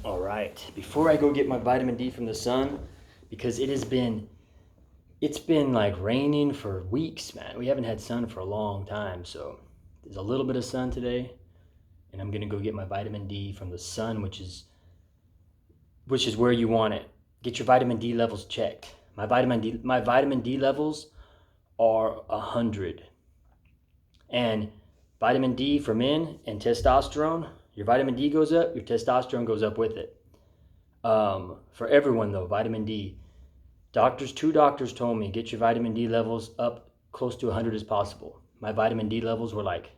All right, before I go get my vitamin D from the sun, because it's been like raining for weeks, man. We haven't had sun for a long time, so there's a little bit of sun today, and I'm gonna go get my vitamin D from the sun, which is where you want it. Get your vitamin D levels checked. My vitamin D levels are 100, and vitamin D for men and testosterone. Your vitamin D goes up, your testosterone goes up with it. For everyone though, vitamin D. Two doctors told me get your vitamin D levels up close to 100 as possible. My vitamin D levels were like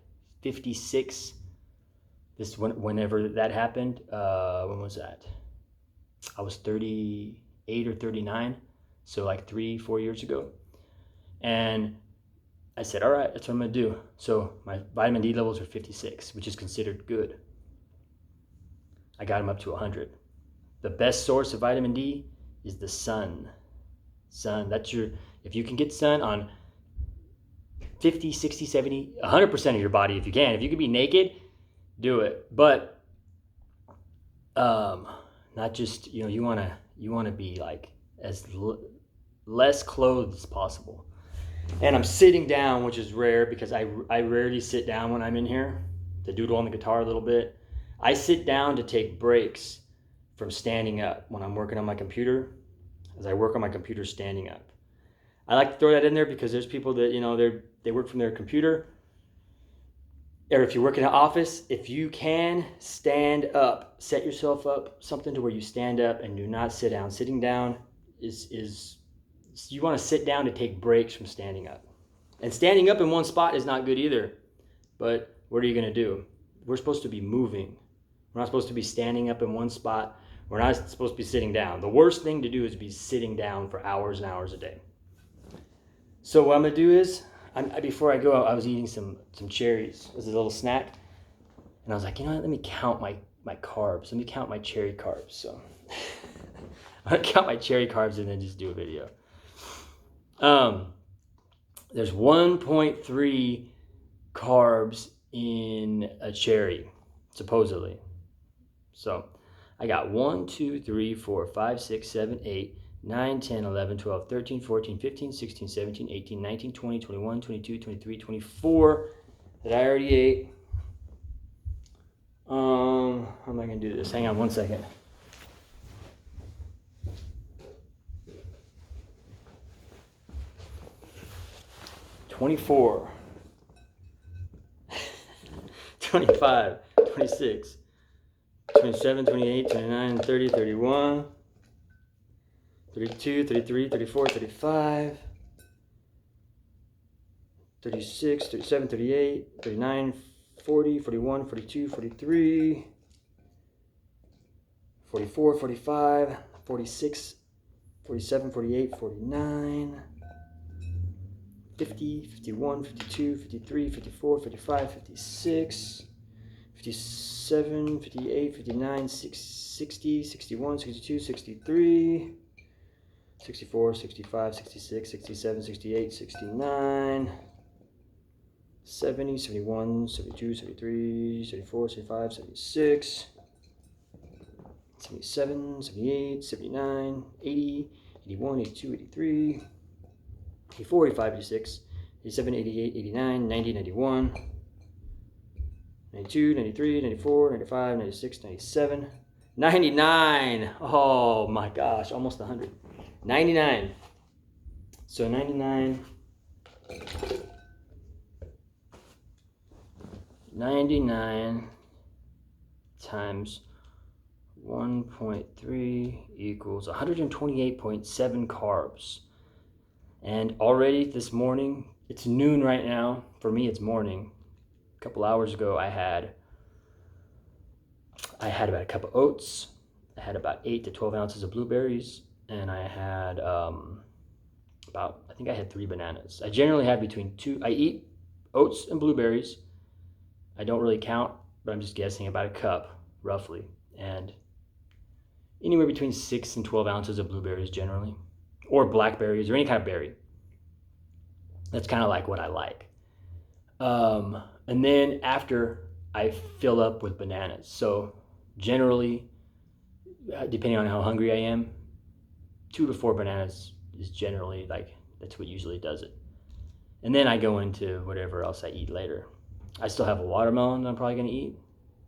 56. Whenever that happened, when was that? I was 38 or 39, so like 3-4 years ago. And I said, all right, that's what I'm gonna do. So my vitamin D levels are 56, which is considered good. I got them up to 100. The best source of vitamin D is the sun. If you can get sun on 50, 60, 70, 100% of your body if you can. If you can be naked, do it. But not just, you want to be like less clothed as possible. And I'm sitting down, which is rare because I rarely sit down when I'm in here to doodle on the guitar a little bit. I sit down to take breaks from standing up when I'm working on my computer, as I work on my computer standing up. I like to throw that in there because there's people that, they work from their computer. Or if you work in an office, if you can stand up, set yourself up something to where you stand up and do not sit down. Sitting down is you want to sit down to take breaks from standing up. And standing up in one spot is not good either. But what are you going to do? We're supposed to be moving. We're not supposed to be standing up in one spot. We're not supposed to be sitting down. The worst thing to do is be sitting down for hours and hours a day. So what I'm going to do is, before I go out, I was eating some cherries as a little snack. And I was like, let me count my carbs. Let me count my cherry carbs. So I'm going to count my cherry carbs and then just do a video. There's 1.3 carbs in a cherry, supposedly. So I got 1, 2, 3, 4, 5, 6, 7, 8, 9, 10, 11, 12, 13, 14, 15, 16, 17, 18, 19, 20, 21, 22, 23, 24 that I already ate. How am I going to do this? Hang on one second. $24, $25, $26, $27, $28, $29, $30, $31, $32, $33, $34, $35, $36, $37, $38, $39, $40, $41, $42, $43, $44, $45, $46, $47, $48, $49, $50, $51, $52, $53, $54, $55, $56, $57, $58, $59, $60, $61, $62, $63, $64, $65, $66, $67, $68, $69, $70, $71, $72, $73, $74, $75, $76, $77, $78, $79, $80, $81, $82, $83, $84, $85, $86, $87, $88, $89, $90, $91, $92, $93, $94, $95, $96, $97, $99. Oh my gosh, almost 100. $99. So 99 times 1.3 equals 128.7 carbs. And already this morning, it's noon right now. For me, it's morning. A couple hours ago, I had about a cup of oats. I had about 8 to 12 ounces of blueberries, and I had I think I had 3 bananas. I generally have between 2. I eat oats and blueberries. I don't really count, but I'm just guessing about a cup, roughly, and anywhere between 6 and 12 ounces of blueberries generally, or blackberries, or any kind of berry. That's kind of like what I like. And then after, I fill up with bananas. So generally, depending on how hungry I am, 2 to 4 bananas is generally like, that's what usually does it. And then I go into whatever else I eat later. I still have a watermelon I'm probably gonna eat.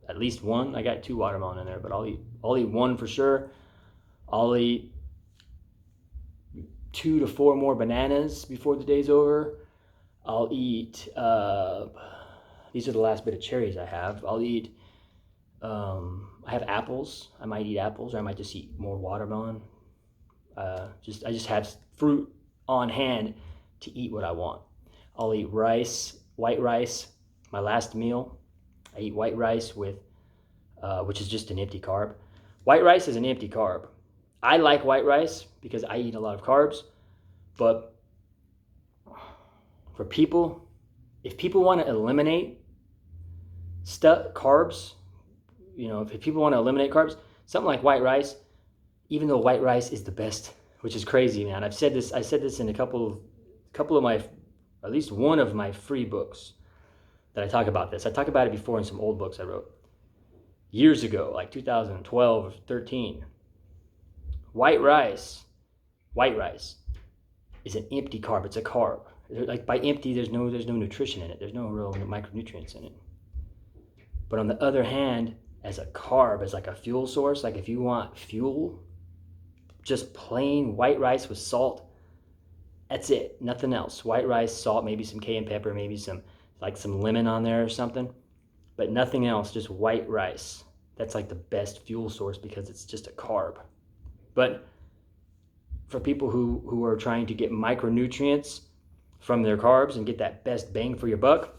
At least one. I got 2 watermelon in there, but I'll eat one for sure. I'll eat 2 to 4 more bananas before the day's over. I'll eat, these are the last bit of cherries I have. I'll eat, I have apples. I might eat apples, or I might just eat more watermelon. I just have fruit on hand to eat what I want. I'll eat rice, white rice, my last meal. I eat white rice with, which is just an empty carb. White rice is an empty carb. I like white rice because I eat a lot of carbs, but for people, if people want to eliminate carbs, if people want to eliminate carbs, something like white rice, even though white rice is the best, which is crazy, man. I said this in a couple of my, at least one of my free books that I talk about this. I talked about it before in some old books I wrote years ago, like 2012 or 13. White rice is an empty carb. It's a carb. Like by empty, there's no nutrition in it. There's no real micronutrients in it. But on the other hand, as a carb, as like a fuel source, like if you want fuel, just plain white rice with salt, that's it, nothing else. White rice, salt, maybe some cayenne pepper, maybe some lemon on there or something, but nothing else, just white rice. That's like the best fuel source because it's just a carb. But for people who are trying to get micronutrients from their carbs and get that best bang for your buck,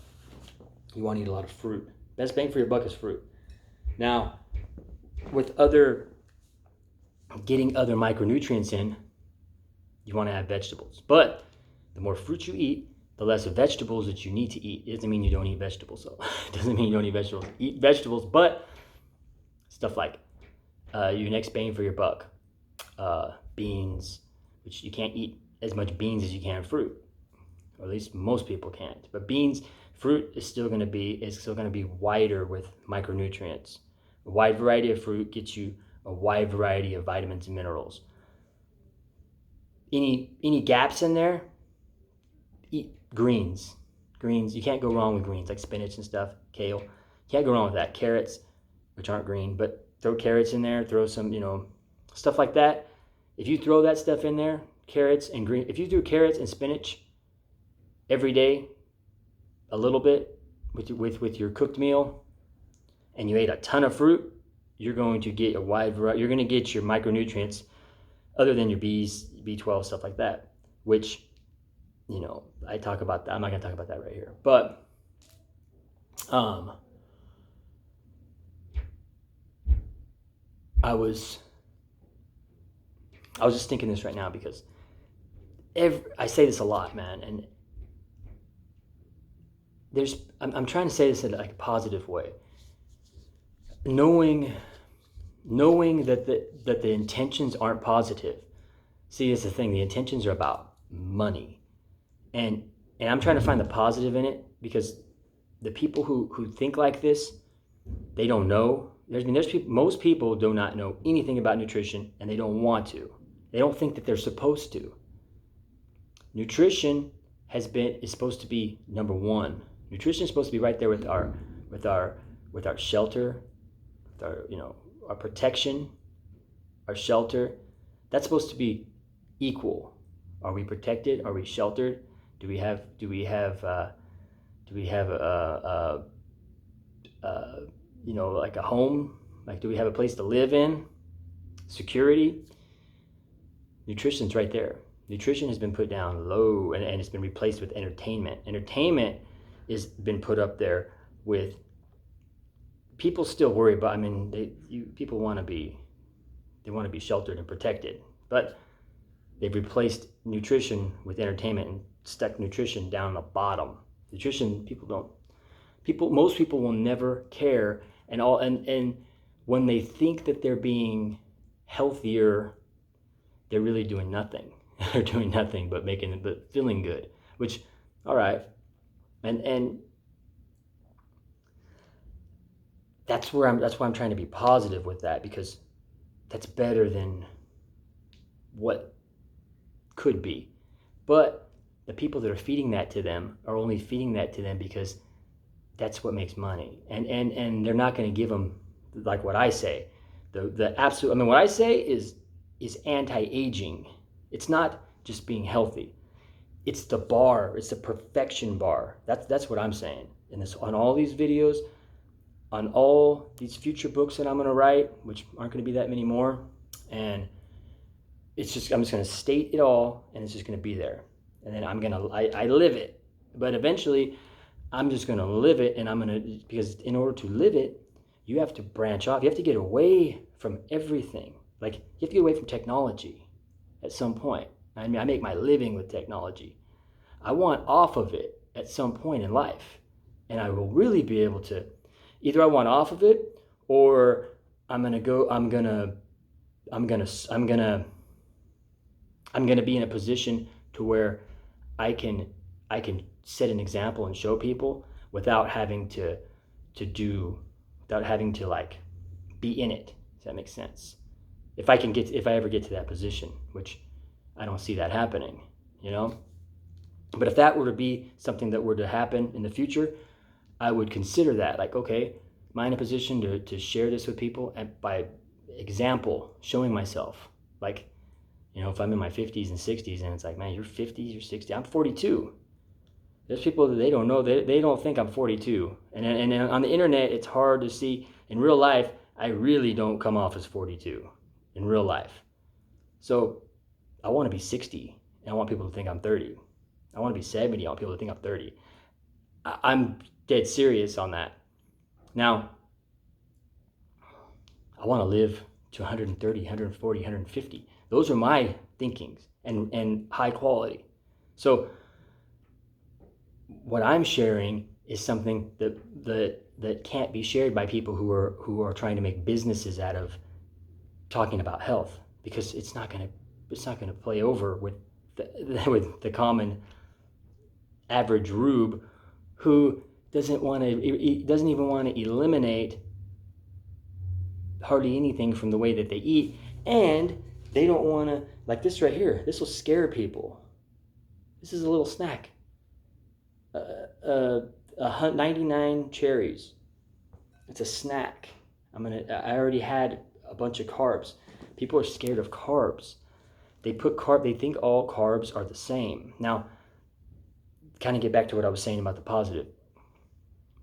you want to eat a lot of fruit. Best bang for your buck is fruit. Now, with getting other micronutrients in, you want to have vegetables. But the more fruit you eat, the less vegetables that you need to eat. It doesn't mean you don't eat vegetables, though. It doesn't mean you don't eat vegetables. Eat vegetables, but stuff like your next bang for your buck. Beans, which you can't eat as much beans as you can fruit, or at least most people can't. But fruit is still going to be wider with micronutrients. A wide variety of fruit gets you a wide variety of vitamins and minerals. Any gaps in there? Eat greens. Greens, you can't go wrong with greens, like spinach and stuff, kale. Can't go wrong with that. Carrots, which aren't green, but throw carrots in there, throw some, stuff like that. If you throw that stuff in there, carrots and green, if you do carrots and spinach every day, a little bit with your cooked meal, and you ate a ton of fruit, you're going to get a wide variety. You're going to get your micronutrients, other than your B12, stuff like that, which, I talk about that. I'm not going to talk about that right here. But I was just thinking this right now because I say this a lot, man, and I'm trying to say this in like a positive way. Knowing that the intentions aren't positive. See, it's the thing. The intentions are about money, and I'm trying to find the positive in it, because the people who think like this, they don't know. Most people do not know anything about nutrition, and they don't want to. They don't think that they're supposed to. Nutrition is supposed to be number one. Nutrition is supposed to be right there with our shelter, with our protection, our shelter. That's supposed to be equal. Are we protected? Are we sheltered? Do we have like a home? Like, do we have a place to live in? Security? Nutrition's right there. Nutrition has been put down low, and it's been replaced with entertainment. Entertainment has been put up there with people still worry about. People want to be sheltered and protected, but they've replaced nutrition with entertainment and stuck nutrition down the bottom. Nutrition, most people will never care, and when they think that they're being healthier, they're really doing nothing. They're doing nothing but feeling good, which, all right. And that's why I'm trying to be positive with that, because that's better than what could be. But the people that are feeding that to them are only feeding that to them because that's what makes money. And they're not going to give them, like what I say, the absolute, I mean, what I say is anti-aging. It's not just being healthy. It's the bar. It's the perfection bar. That's what I'm saying. And this, on all these videos, on all these future books that I'm going to write, which aren't going to be that many more, and I'm just going to state it all, and it's just going to be there. And then I live it. But eventually, I'm just going to live it, and because in order to live it, you have to branch off. You have to get away from everything. Like, you have to get away from technology at some point. I mean, I make my living with technology. I want off of it at some point in life. And I will really be able to, either I want off of it, or I'm gonna be in a position to where I can set an example and show people without having to like be in it. Does that make sense? If I ever get to that position, which I don't see that happening, you know? But if that were to be something that were to happen in the future, I would consider that. Like, okay, am I in a position to share this with people, and by example, showing myself? Like, you know, if I'm in my 50s and 60s and it's like, man, you're 50, you're 60, I'm 42. There's people that they don't know, they don't think I'm 42. And on the internet, it's hard to see. In real life, I really don't come off as 42 in real life. So I want to be 60, and I want people to think I'm 30. I want to be 70, I want people to think I'm 30. I'm dead serious on that. Now, I want to live to 130, 140, 150. Those are my thinkings, and high quality. So what I'm sharing is something that can't be shared by people who are trying to make businesses out of talking about health, because it's not going to play over with the common average rube who doesn't even want to eliminate hardly anything from the way that they eat, and they don't want to, like this right here, this will scare people. This is a little snack. 99 cherries. It's a snack. I already had a bunch of carbs. People are scared of carbs. They think all carbs are the same. Now, kind of get back to what I was saying about the positive.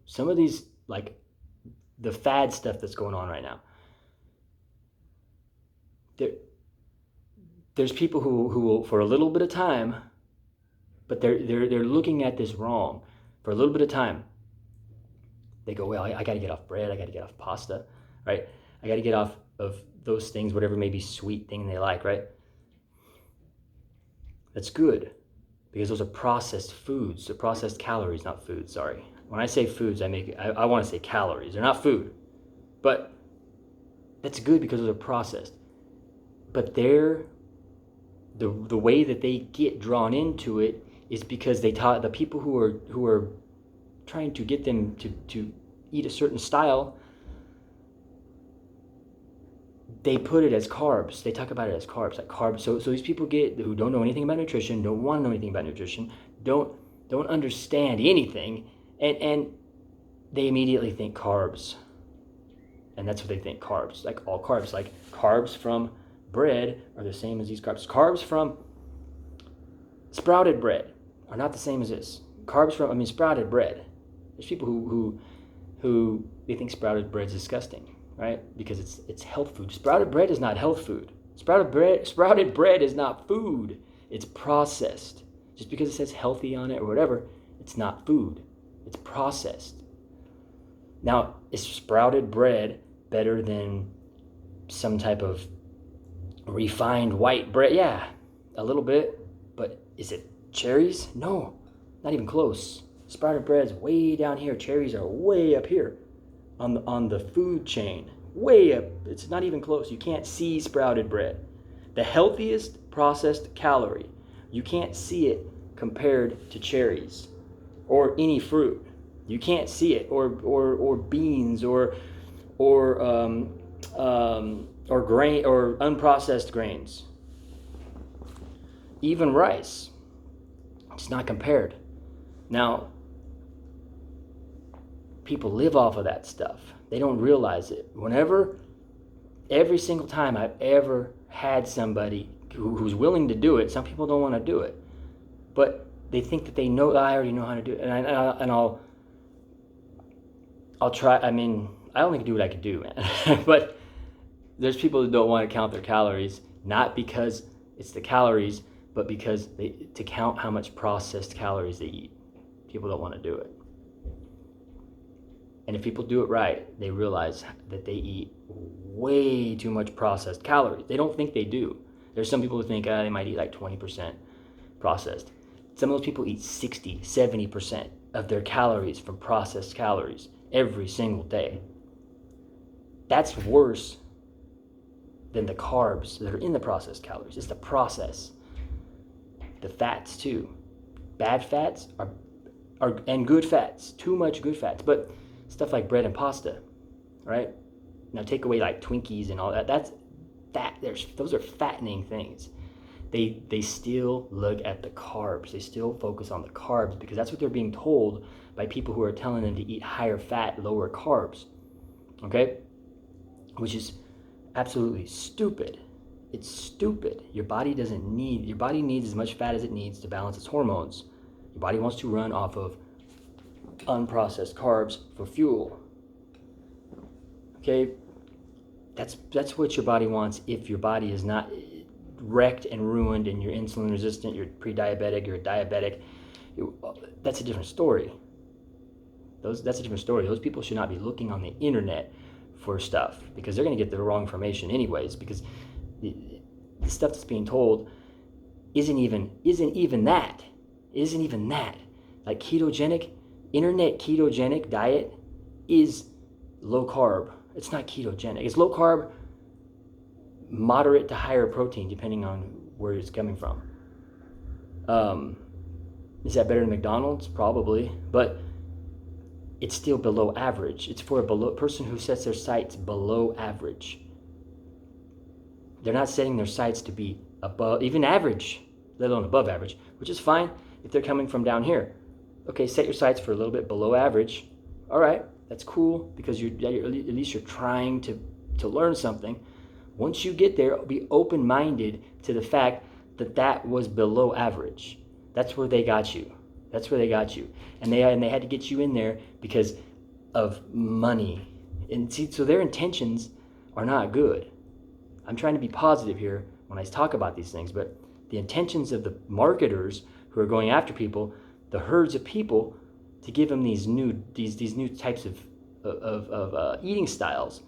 Some of these, like the fad stuff that's going on right now, there's people who will, for a little bit of time, but they're looking at this wrong. For a little bit of time, they go, well, I got to get off bread, I got to get off pasta, right? I got to get off of those things, whatever maybe sweet thing they like, right? That's good, because those are processed foods. They're processed calories, not food, sorry. When I say foods, I want to say calories. They're not food. But that's good because those are processed. But the way that they get drawn into it is because they taught the people who are trying to get them to eat a certain style, they put it as carbs. They talk about it as carbs, like carbs. So these people who don't know anything about nutrition, don't want to know anything about nutrition, don't understand anything, and they immediately think carbs. And that's what they think, carbs, like all carbs. Like carbs from bread are the same as these carbs. Carbs from sprouted bread are not the same as this. Carbs from, sprouted bread. There's people who they think sprouted bread is disgusting, right? Because it's health food. Sprouted bread is not health food. Sprouted bread is not food. It's processed. Just because it says healthy on it or whatever, it's not food. It's processed. Now, is sprouted bread better than some type of refined white bread? Yeah, a little bit. But is it cherries? No, not even close. Sprouted bread's way down here. Cherries are way up here on the food chain. Way up. It's not even close. You can't see sprouted bread. The healthiest processed calorie, you can't see it compared to cherries or any fruit. You can't see it, or beans, or or grain or unprocessed grains, even rice. It's not compared. Now, people live off of that stuff. They don't realize it. Every single time I've ever had somebody who's willing to do it, some people don't want to do it, but they think that they know, I already know how to do it, and I'll try. I mean, I only can do what I can do, man. But there's people that don't want to count their calories, not because it's the calories, but because to count how much processed calories they eat. People don't want to do it. And if people do it right, they realize that they eat way too much processed calories. They don't think they do. There's some people who think they might eat like 20% processed. Some of those people eat 60, 70% of their calories from processed calories every single day. That's worse than the carbs that are in the processed calories. It's the process. The fats too. Bad fats are and good fats. Too much good fats. But stuff like bread and pasta, right? Now take away like Twinkies and all that. That's fat. Those are fattening things. They still look at the carbs. They still focus on the carbs because that's what they're being told by people who are telling them to eat higher fat, lower carbs. Okay? Which is absolutely stupid. It's stupid. Your body needs as much fat as it needs to balance its hormones. Your body wants to run off of unprocessed carbs for fuel. Okay? That's what your body wants if your body is not wrecked and ruined and you're insulin resistant, you're pre-diabetic, you're diabetic. That's a different story. That's a different story. Those people should not be looking on the internet for stuff because they're going to get the wrong information anyways, because the stuff that's being told isn't even that. Like internet ketogenic diet is low carb. It's not ketogenic. It's low carb, moderate to higher protein, depending on where it's coming from. Is that better than McDonald's? Probably, but it's still below average. It's for a person who sets their sights below average. They're not setting their sights to be above, even average, let alone above average, which is fine if they're coming from down here. Okay, set your sights for a little bit below average. All right, that's cool because at least you're trying to learn something. Once you get there, be open-minded to the fact that was below average. That's where they got you. And they had to get you in there because of money. And see, so their intentions are not good. I'm trying to be positive here when I talk about these things, but the intentions of the marketers who are going after people, the herds of people, to give them these new types of eating styles,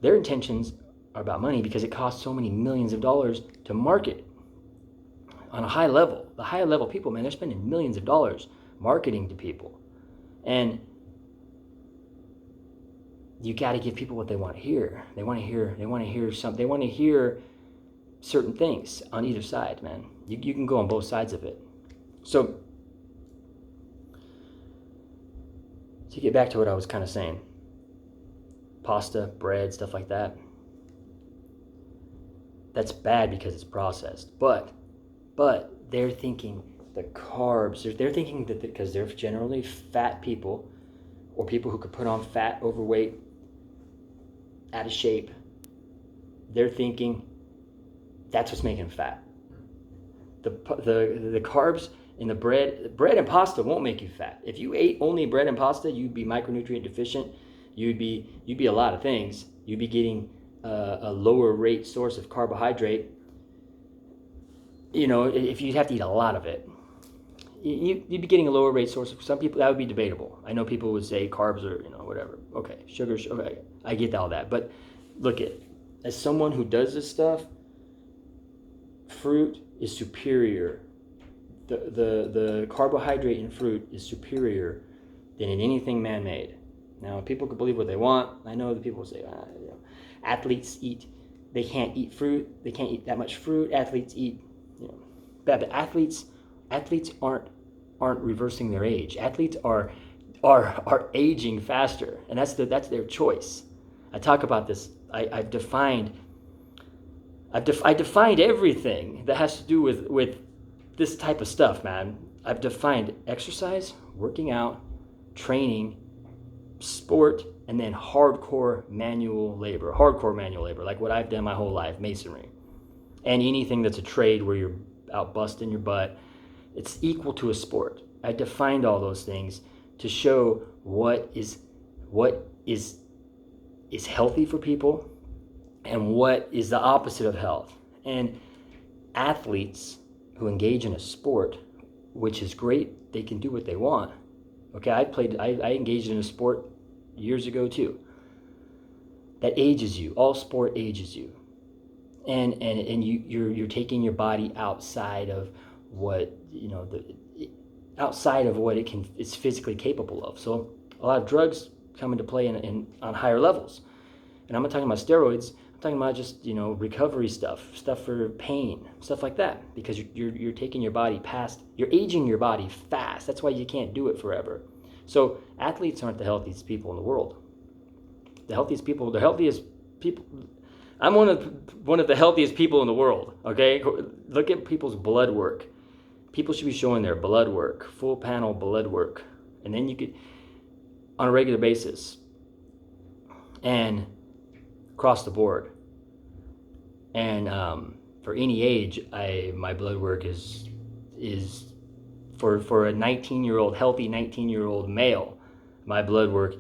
their intentions are about money because it costs so many millions of dollars to market on a high level. The high level people, man, they're spending millions of dollars marketing to people. And you got to give people what they want to hear. They want to hear certain things on either side, man. You can go on both sides of it. So to get back to what I was kind of saying, pasta, bread, stuff like that, that's bad because it's processed. But they're thinking the carbs, they're thinking that because they're generally fat people or people who could put on fat, overweight, out of shape, they're thinking that's what's making them fat. The carbs in the bread and pasta won't make you fat. If you ate only bread and pasta, you'd be micronutrient deficient. You'd be a lot of things. You'd be getting a lower rate source of carbohydrate. You know, if you'd have to eat a lot of it, you'd be getting a lower rate source. Some people, that would be debatable. I know people would say carbs are, whatever. Okay, sugar, okay, I get all that. But look as someone who does this stuff, fruit is superior. The carbohydrate in fruit is superior than in anything man-made. Now, people can believe what they want. I know the people say, athletes they can't eat fruit. They can't eat that much fruit. Athletes eat, bad. But athletes aren't reversing their age. Athletes are aging faster, and that's their choice. I talk about this. I've defined I defined everything that has to do with this type of stuff, man. I've defined exercise, working out, training, sport, and then hardcore manual labor, like what I've done my whole life, masonry. And anything that's a trade where you're out busting your butt, it's equal to a sport. I defined all those things to show what is healthy for people and what is the opposite of health. And athletes who engage in a sport, which is great, they can do what they want. Okay, I engaged in a sport years ago too. That ages you. All sport ages you. And you're taking your body outside of what, outside of what it's physically capable of. So a lot of drugs come into play on higher levels. And I'm not talking about steroids. I'm talking about just, recovery stuff for pain, stuff like that. Because you're taking your body you're aging your body fast. That's why you can't do it forever. So athletes aren't the healthiest people in the world. The healthiest people. I'm one of the healthiest people in the world. Okay, look at people's blood work. People should be showing their blood work, full panel blood work, and then you could, on a regular basis, and across the board. And for any age, my blood work is for a 19-year-old healthy 19-year-old male, my blood work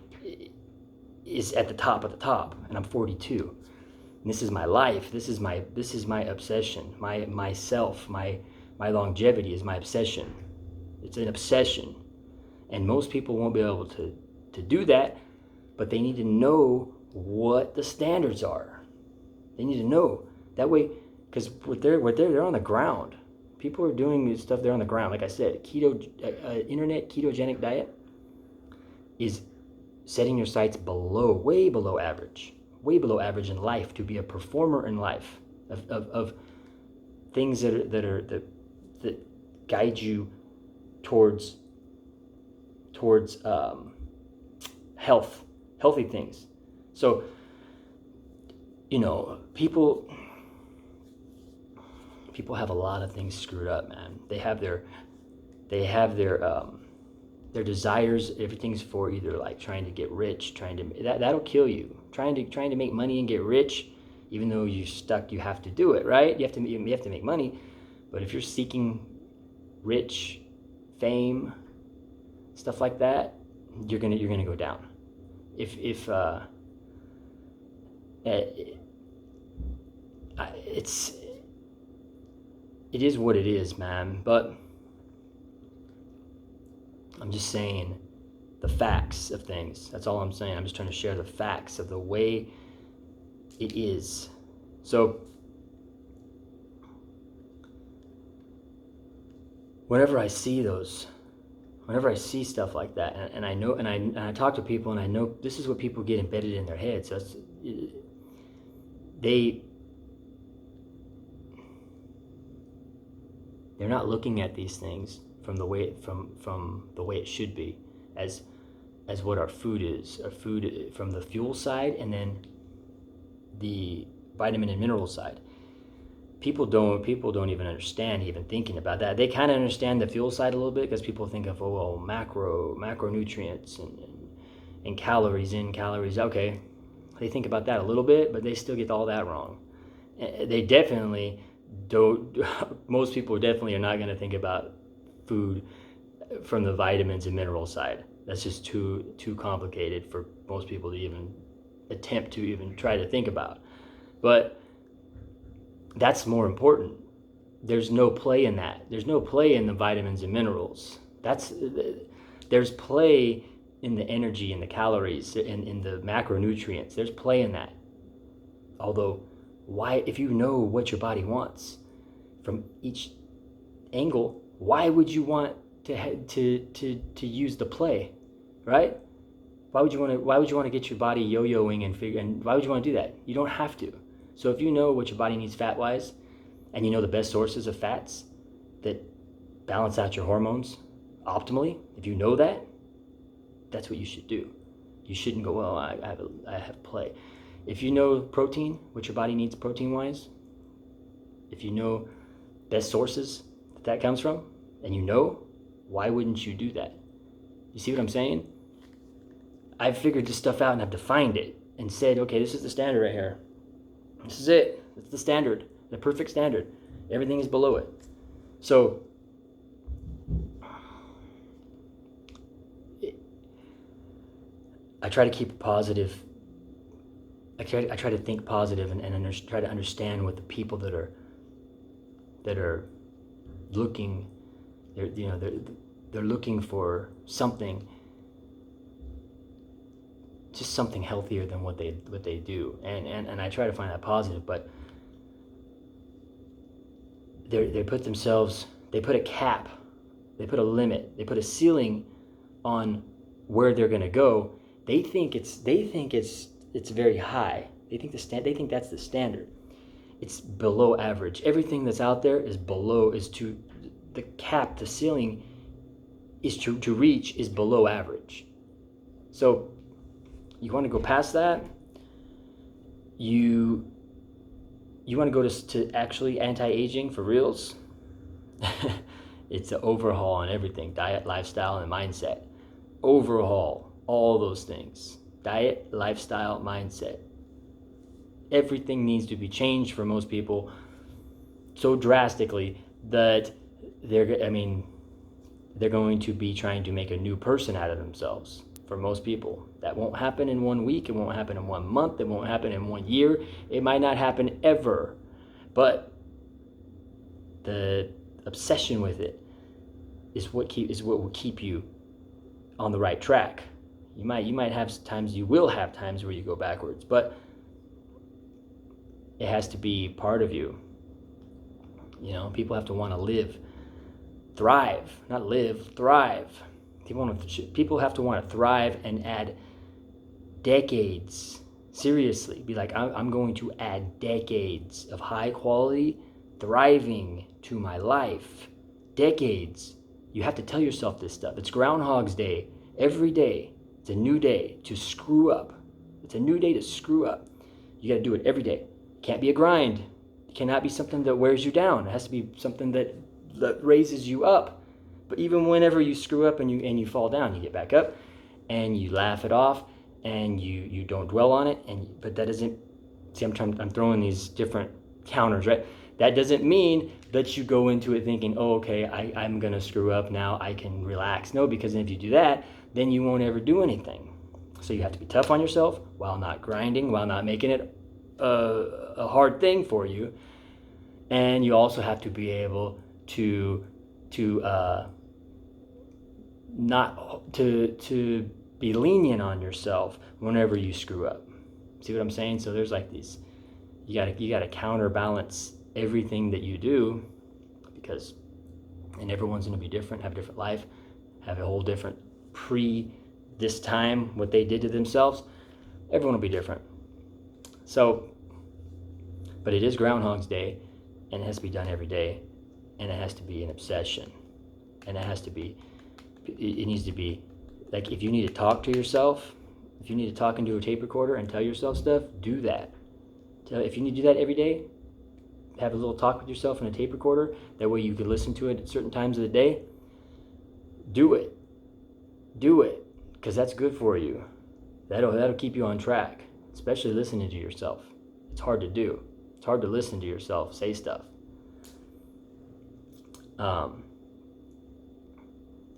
is at the top of the top, and I'm 42. And this is my life. This is my obsession. My longevity is my obsession. It's an obsession, and most people won't be able to do that, but they need to know what the standards are. They need to know that way, because they're on the ground. People are doing this stuff. They're on the ground. Like I said, internet ketogenic diet is setting your sights way below average in life, to be a performer in life of things that guide you towards healthy things. So, people have a lot of things screwed up, man. They have their desires. Everything's for either like trying to get rich, that'll kill you. Trying to make money and get rich, even though you're stuck, you have to do it, right? You have to make money. But if you're seeking rich, fame, stuff like that, you're gonna go down. It is what it is, man. But I'm just saying the facts of things. That's all I'm saying. I'm just trying to share the facts of the way it is. So whenever I see stuff like that, and I know, and I talk to people, and I know this is what people get embedded in their heads. So they're not looking at these things from the way it should be, as what our food is. Our food from the fuel side, and then the vitamin and mineral side. People don't even understand even thinking about that. They kind of understand the fuel side a little bit, because people think of macronutrients and calories in, calories. Okay, they think about that a little bit, but they still get all that wrong. They definitely don't. Most people definitely are not going to think about food from the vitamins and mineral side. That's just too complicated for most people to even attempt to even try to think about. But that's more important. There's no play in that. There's no play in the vitamins and minerals. There's play in the energy and the calories and in the macronutrients. There's play in that. Although, why, if you know what your body wants from each angle, why would you want to use the play, right? Why would you want to get your body yo-yoing and why would you want to do that? You don't have to. So if you know what your body needs fat-wise, and you know the best sources of fats that balance out your hormones optimally, if you know that, that's what you should do. You shouldn't go, well, I have play. If you know protein, what your body needs protein-wise, if you know best sources that comes from, and you know, why wouldn't you do that? You see what I'm saying? I've figured this stuff out and I've defined it and said, okay, this is the standard right here. This is it. It's the standard, the perfect standard. Everything is below it. So I try to keep positive. I try to think positive and try to understand what the people that are looking, they're looking for something, just something healthier than what they do, and I try to find that positive. But they put a cap, they put a limit, they put a ceiling on where they're going to go. They think it's very high. They think that's the standard. It's below average. Everything that's out there is below, the cap, the ceiling is to reach is below average. So you want to go past that. You want to go to actually anti-aging for reals. It's an overhaul on everything: diet, lifestyle, and mindset. Overhaul all those things: diet, lifestyle, mindset. Everything needs to be changed for most people so drastically that they're going to be trying to make a new person out of themselves. For most people, that won't happen in 1 week. It won't happen in 1 month. It won't happen in 1 year. It might not happen ever. But the obsession with it is what will keep you on the right track. You might have times, you will have times where you go backwards, but it has to be part of you. People have to want to live, thrive, not live, thrive. People have to want to thrive and add decades. Seriously, be like, I'm going to add decades of high quality thriving to my life. Decades. You have to tell yourself this stuff. It's Groundhog's Day. Every day, it's a new day to screw up. It's a new day to screw up. You got to do it every day. It can't be a grind. It cannot be something that wears you down. It has to be something that raises you up. But even whenever you screw up and you fall down, you get back up and you laugh it off and you don't dwell on it. But that doesn't, see, I'm throwing these different counters, right? That doesn't mean that you go into it thinking, oh, okay, I'm going to screw up now, I can relax. No, because if you do that, then you won't ever do anything. So you have to be tough on yourself while not grinding, while not making it a hard thing for you. And you also have to be able to be lenient on yourself whenever you screw up. See what I'm saying? So there's like these, you gotta counterbalance everything that you do, and everyone's gonna be different, have a different life, have a whole different this time, what they did to themselves. Everyone will be different. So, but it is Groundhog's Day, and it has to be done every day, and it has to be an obsession, and it needs to be, like, if you need to talk to yourself, if you need to talk into a tape recorder and tell yourself stuff, do that. If you need to do that every day, have a little talk with yourself in a tape recorder, that way you can listen to it at certain times of the day, do it, because that's good for you. That'll keep you on track, especially listening to yourself. It's hard to do. It's hard to listen to yourself say stuff. And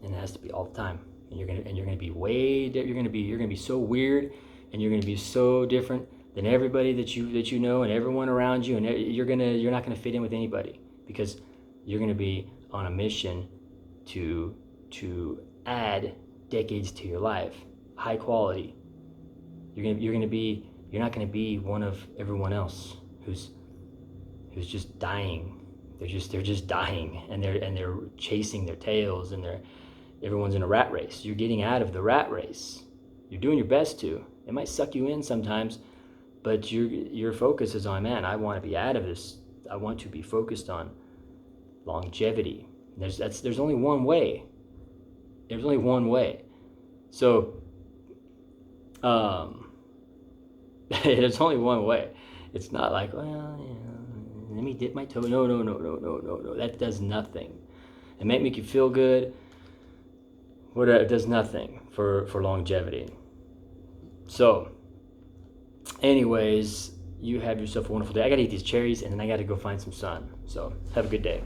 it has to be all the time. And you're gonna be so weird, and you're gonna be so different than everybody that you know and everyone around you, and you're not gonna fit in with anybody, because you're gonna be on a mission to add decades to your life, high quality. You're not gonna be one of everyone else who's just dying. They're just dying, and they're chasing their tails, and everyone's in a rat race. You're getting out of the rat race. You're doing your best to. It might suck you in sometimes, but your focus is on, man, I want to be out of this. I want to be focused on longevity. There's only one way. There's only one way. So, there's only one way. It's not like, well, let me dip my toe. No. That does nothing. It might make you feel good. Whatever, it does nothing for longevity. So, anyways, you have yourself a wonderful day. I gotta eat these cherries and then I gotta go find some sun. So, have a good day.